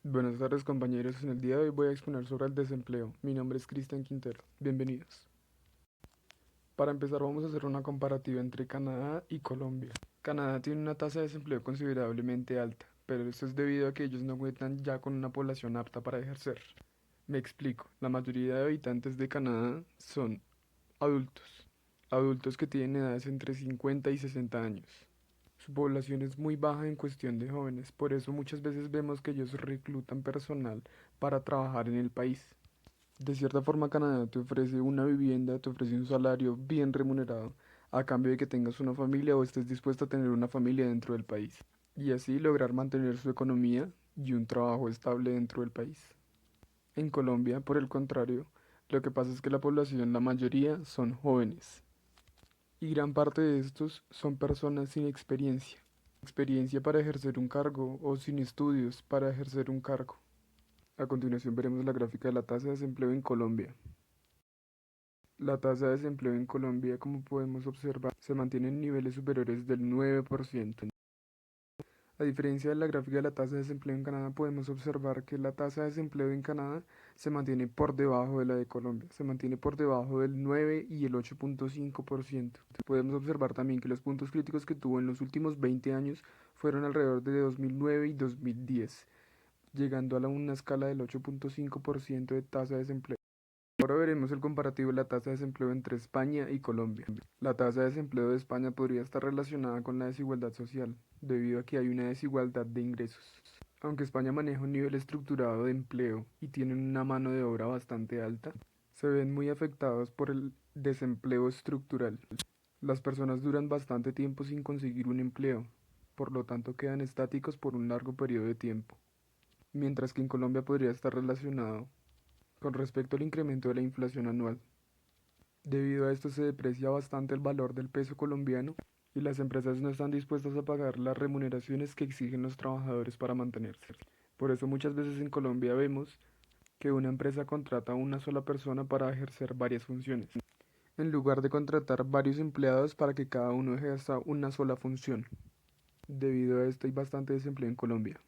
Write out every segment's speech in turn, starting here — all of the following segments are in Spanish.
Buenas tardes compañeros, en el día de hoy voy a exponer sobre el desempleo. Mi nombre es Cristian Quintero, bienvenidos. Para empezar vamos a hacer una comparativa entre Canadá y Colombia. Canadá tiene una tasa de desempleo considerablemente alta, pero esto es debido a que ellos no cuentan ya con una población apta para ejercer. Me explico, la mayoría de habitantes de Canadá son adultos, adultos que tienen edades entre 50 y 60 años. Su población es muy baja en cuestión de jóvenes, por eso muchas veces vemos que ellos reclutan personal para trabajar en el país. De cierta forma, Canadá te ofrece una vivienda, te ofrece un salario bien remunerado, a cambio de que tengas una familia o estés dispuesto a tener una familia dentro del país, y así lograr mantener su economía y un trabajo estable dentro del país. En Colombia, por el contrario, lo que pasa es que la población, la mayoría, son jóvenes, y gran parte de estos son personas sin experiencia. Experiencia para ejercer un cargo o sin estudios para ejercer un cargo. A continuación veremos la gráfica de la tasa de desempleo en Colombia. La tasa de desempleo en Colombia, como podemos observar, se mantiene en niveles superiores del 9%. A diferencia de la gráfica de la tasa de desempleo en Canadá, podemos observar que la tasa de desempleo en Canadá se mantiene por debajo de la de Colombia, se mantiene por debajo del 9 y el 8.5%. Podemos observar también que los puntos críticos que tuvo en los últimos 20 años fueron alrededor de 2009 y 2010, llegando a una escala del 8.5% de tasa de desempleo. Ahora veremos el comparativo de la tasa de desempleo entre España y Colombia. La tasa de desempleo de España podría estar relacionada con la desigualdad social, debido a que hay una desigualdad de ingresos. Aunque España maneja un nivel estructurado de empleo y tiene una mano de obra bastante alta, se ven muy afectados por el desempleo estructural. Las personas duran bastante tiempo sin conseguir un empleo, por lo tanto quedan estáticos por un largo periodo de tiempo, mientras que en Colombia podría estar relacionado con respecto al incremento de la inflación anual. Debido a esto se deprecia bastante el valor del peso colombiano y las empresas no están dispuestas a pagar las remuneraciones que exigen los trabajadores para mantenerse. Por eso muchas veces en Colombia vemos que una empresa contrata a una sola persona para ejercer varias funciones, en lugar de contratar varios empleados para que cada uno ejerza una sola función. Debido a esto hay bastante desempleo en Colombia.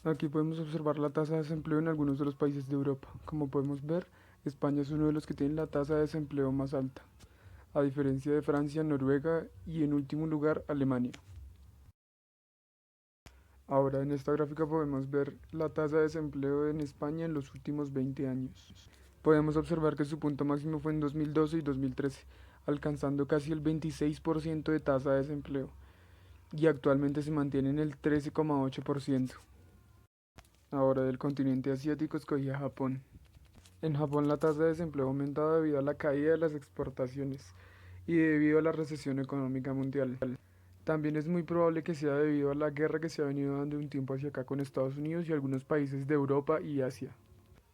Aquí podemos observar la tasa de desempleo en algunos de los países de Europa. Como podemos ver, España es uno de los que tiene la tasa de desempleo más alta, a diferencia de Francia, Noruega y en último lugar Alemania. Ahora en esta gráfica podemos ver la tasa de desempleo en España en los últimos 20 años. Podemos observar que su punto máximo fue en 2012 y 2013, alcanzando casi el 26% de tasa de desempleo, y actualmente se mantiene en el 13,8%. Ahora del continente asiático escogí a Japón. En Japón la tasa de desempleo ha aumentado debido a la caída de las exportaciones y debido a la recesión económica mundial. También es muy probable que sea debido a la guerra que se ha venido dando de un tiempo hacia acá con Estados Unidos y algunos países de Europa y Asia.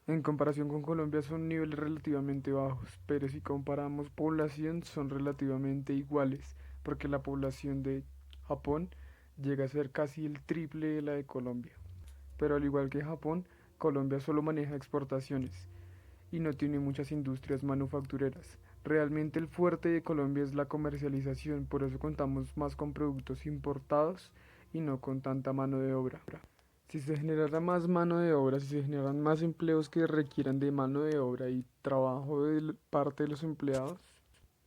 En comparación con Colombia son niveles relativamente bajos, pero si comparamos población son relativamente iguales, porque la población de Japón llega a ser casi el triple de la de Colombia. Pero al igual que Japón, Colombia solo maneja exportaciones y no tiene muchas industrias manufactureras. Realmente el fuerte de Colombia es la comercialización, por eso contamos más con productos importados y no con tanta mano de obra. Si se generara más mano de obra, si se generan más empleos que requieran de mano de obra y trabajo de parte de los empleados,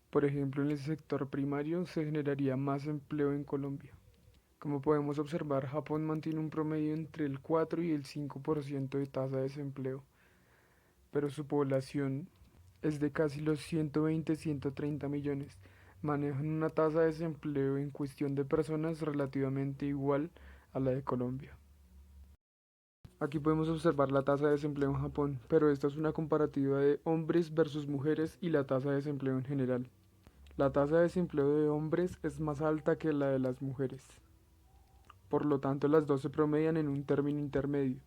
por ejemplo en el sector primario, se generaría más empleo en Colombia. Como podemos observar, Japón mantiene un promedio entre el 4 y el 5% de tasa de desempleo, pero su población es de casi los 120-130 millones. Manejan una tasa de desempleo en cuestión de personas relativamente igual a la de Colombia. Aquí podemos observar la tasa de desempleo en Japón, pero esta es una comparativa de hombres versus mujeres y la tasa de desempleo en general. La tasa de desempleo de hombres es más alta que la de las mujeres. Por lo tanto, las dos se promedian en un término intermedio.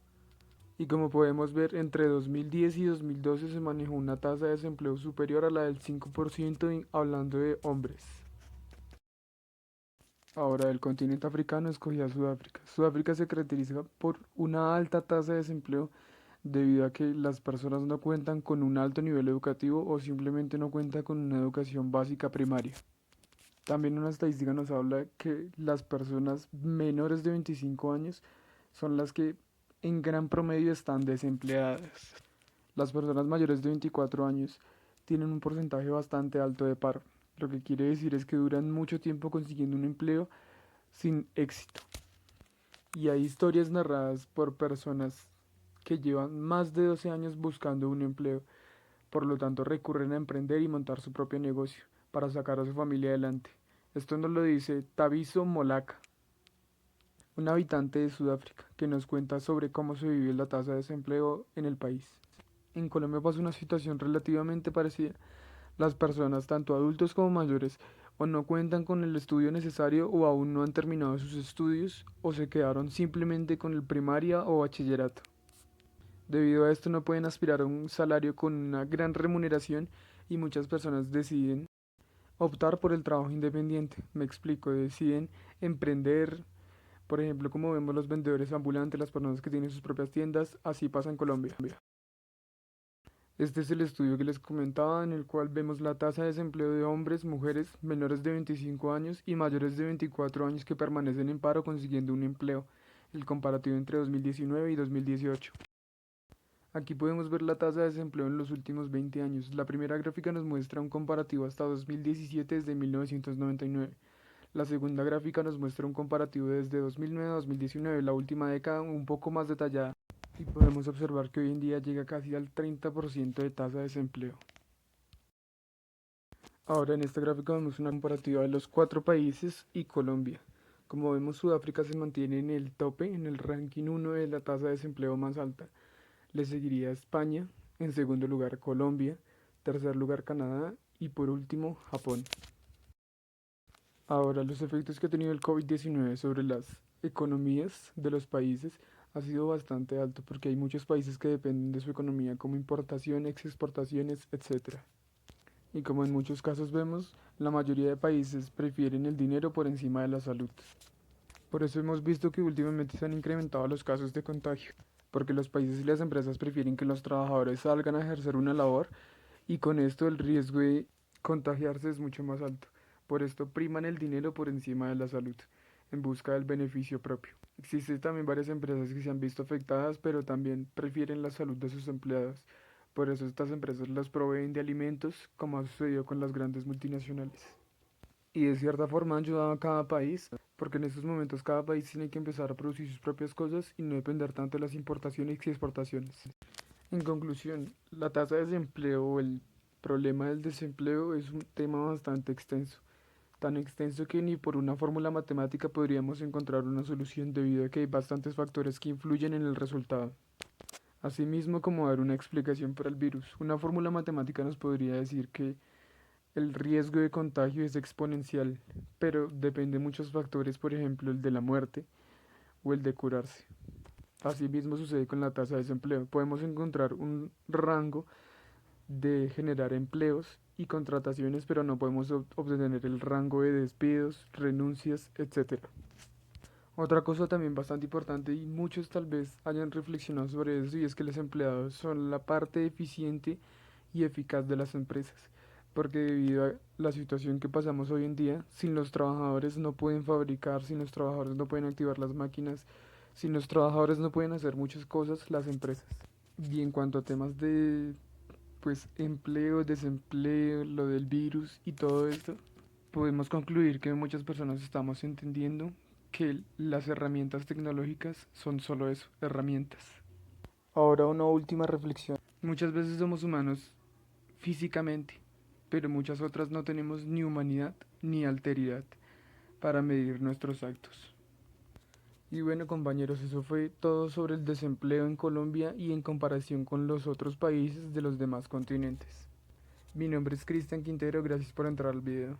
Y como podemos ver, entre 2010 y 2012 se manejó una tasa de desempleo superior a la del 5% hablando de hombres. Ahora, del continente africano escogí a Sudáfrica. Sudáfrica se caracteriza por una alta tasa de desempleo debido a que las personas no cuentan con un alto nivel educativo o simplemente no cuentan con una educación básica primaria. También una estadística nos habla que las personas menores de 25 años son las que en gran promedio están desempleadas. Las personas mayores de 24 años tienen un porcentaje bastante alto de paro, lo que quiere decir es que duran mucho tiempo consiguiendo un empleo sin éxito. Y hay historias narradas por personas que llevan más de 12 años buscando un empleo, por lo tanto recurren a emprender y montar su propio negocio para sacar a su familia adelante. Esto nos lo dice Tabiso Molaka, un habitante de Sudáfrica, que nos cuenta sobre cómo se vive la tasa de desempleo en el país. En Colombia pasa una situación relativamente parecida. Las personas, tanto adultos como mayores, o no cuentan con el estudio necesario o aún no han terminado sus estudios o se quedaron simplemente con el primaria o bachillerato. Debido a esto no pueden aspirar a un salario con una gran remuneración y muchas personas deciden optar por el trabajo independiente. Me explico, deciden emprender, por ejemplo, como vemos los vendedores ambulantes, las personas que tienen sus propias tiendas, así pasa en Colombia. Este es el estudio que les comentaba, en el cual vemos la tasa de desempleo de hombres, mujeres menores de 25 años y mayores de 24 años que permanecen en paro consiguiendo un empleo, el comparativo entre 2019 y 2018. Aquí podemos ver la tasa de desempleo en los últimos 20 años. La primera gráfica nos muestra un comparativo hasta 2017 desde 1999. La segunda gráfica nos muestra un comparativo desde 2009 a 2019, la última década un poco más detallada. Y podemos observar que hoy en día llega casi al 30% de tasa de desempleo. Ahora en esta gráfica vemos una comparativa de los 4 países y Colombia. Como vemos, Sudáfrica se mantiene en el tope, en el ranking 1 de la tasa de desempleo más alta. Le seguiría España, en segundo lugar Colombia, tercer lugar Canadá y por último Japón. Ahora, los efectos que ha tenido el COVID-19 sobre las economías de los países ha sido bastante alto porque hay muchos países que dependen de su economía como importaciones, exportaciones, etc. Y como en muchos casos vemos, la mayoría de países prefieren el dinero por encima de la salud. Por eso hemos visto que últimamente se han incrementado los casos de contagio, porque los países y las empresas prefieren que los trabajadores salgan a ejercer una labor y con esto el riesgo de contagiarse es mucho más alto. Por esto priman el dinero por encima de la salud, en busca del beneficio propio. Existen también varias empresas que se han visto afectadas, pero también prefieren la salud de sus empleados. Por eso estas empresas las proveen de alimentos, como ha sucedido con las grandes multinacionales. Y de cierta forma han ayudado a cada país, porque en estos momentos cada país tiene que empezar a producir sus propias cosas y no depender tanto de las importaciones y exportaciones. En conclusión, la tasa de desempleo o el problema del desempleo es un tema bastante extenso, tan extenso que ni por una fórmula matemática podríamos encontrar una solución debido a que hay bastantes factores que influyen en el resultado. Asimismo, como dar una explicación para el virus, una fórmula matemática nos podría decir que el riesgo de contagio es exponencial, pero depende de muchos factores, por ejemplo el de la muerte o el de curarse. Asimismo sucede con la tasa de desempleo. Podemos encontrar un rango de generar empleos y contrataciones, pero no podemos obtener el rango de despidos, renuncias, etc. Otra cosa también bastante importante y muchos tal vez hayan reflexionado sobre eso y es que los empleados son la parte eficiente y eficaz de las empresas, porque debido a la situación que pasamos hoy en día, sin los trabajadores no pueden fabricar, sin los trabajadores no pueden activar las máquinas, sin los trabajadores no pueden hacer muchas cosas las empresas. Y en cuanto a temas de pues empleo, desempleo, lo del virus y todo esto, podemos concluir que muchas personas estamos entendiendo que las herramientas tecnológicas son solo eso, herramientas. Ahora una última reflexión. Muchas veces somos humanos físicamente, pero muchas otras no tenemos ni humanidad ni alteridad para medir nuestros actos. Y bueno compañeros, eso fue todo sobre el desempleo en Colombia y en comparación con los otros países de los demás continentes. Mi nombre es Cristian Quintero, gracias por entrar al video.